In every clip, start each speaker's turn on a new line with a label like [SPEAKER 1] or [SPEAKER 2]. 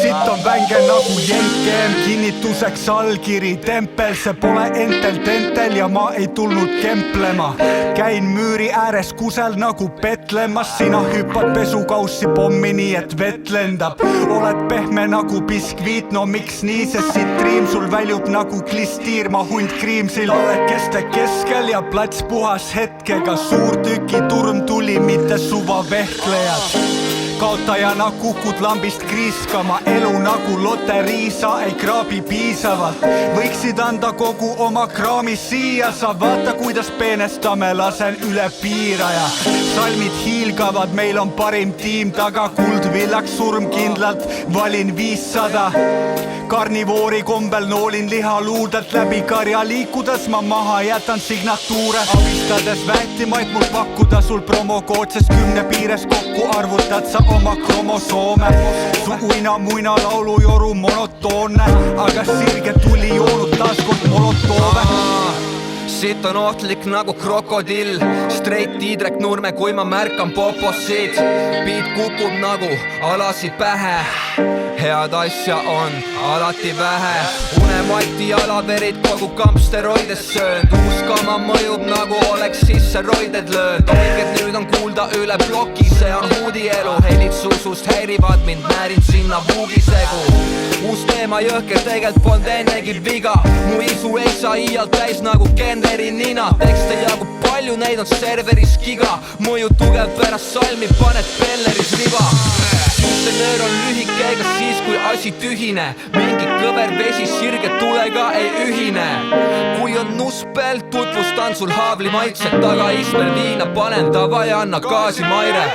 [SPEAKER 1] Sitt on vänge nagu jenkem, kinnituseks allkiri, tempel, see pole entel ja ma ei tulnud kemplema. Käin müüri ääres kusel nagu petlemas, sina hüppad pesukaussi pommi nii et vett lendab. Oled pehme nagu biskviit, no miks nii, sest siit triim sul väljub nagu klistiir, ma hunt kriimsil. Oled keste keskel ja plats puhas hetkega, suur tüki turm tuli, mitte suva vehklejad. Kaotajana kukud lambist kriiskama, elu nagu loterii, sa ei kraabi piisavalt. Võiksid anda kogu oma kraami siia, sa vaata kuidas peenestame, lasen üle piiraja. Salmid hiilgavad, meil on parim tiim taga, kuldvillaks surmkindlalt, valin 500. Karnivoori kombel noolin liha luudelt, läbi karja liikudes ma maha jätan signatuure. Abistades vähtimaid mul pakkuda sul promokood, sest 10 piires kokku arvutad sa oma kromosoome. Su uina-muina laulujoru monotoonne, aga sirge tuli joonud taaskord molotoove.
[SPEAKER 2] Siit on ohtlik nagu krokodill, straight tiidrek nurme, kui ma märkan poposid. Beat kukub nagu alasi pähe, head asja on alati vähe. Unemati jalaverid kogu kampsteroides söönd, uus kama mõjub nagu oleks sisse roided löönd. Oiged nüüd on kuulda üle ploki, see on huudi elu. Helid susust häirivad mind, määrin sinna vuugisegu. Uus teema jõhker, tegelt polnud ennegi viga. Mu isu ei saa iialt täis nagu Kenderi nina. Tekste jagub palju, neid on serveris giga. Mõju tugev pärast salmi, paned pelleris riba. Süstenöör on lühike, ega siis kui asi tühine. Mingi kõver vesi sirge tulega ei ühine. Kui on nuspel, tutvustan sul haavli maitset. Taga istmel viina panen, davai anna gaasi Maire.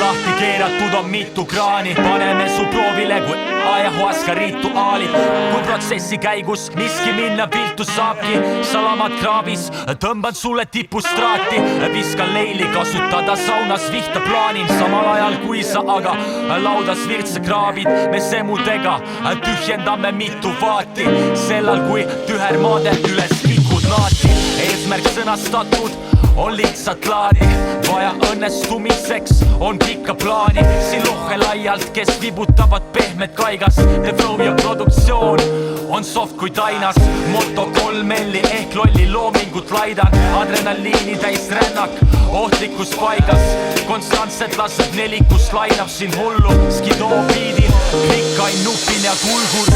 [SPEAKER 1] Lahti keeratud on mitu kraani, paneme su proovile kui ayahuasca rituaalid. Kui protsessi käigus miski minna viltu saabki, salamad kraavis, tõmban sulle tipustraati. Viskan leili kasutada saunas vihta plaanin, samal ajal kui sa aga laudas virtse kraavid. Me semudega tühjendame mitu vaati, sellal kui tühermaade üles kikud naati. Eesmärk sõnastatud on lihtsalt laadi, vaja õnnestumiseks on pikka plaani. Siin lohe laialt, kes vibutavad pehmed kaigas. The flow ja produktsioon on soft kui tainas. Moto 3L ehk lolli loomingut laidan. Adrenaliini täis rännak, ohtlikus paigas. Konstantselt laseb nelikus, lainab siin hullu. Skidoo biidil, klikkain nupin ja kulgur.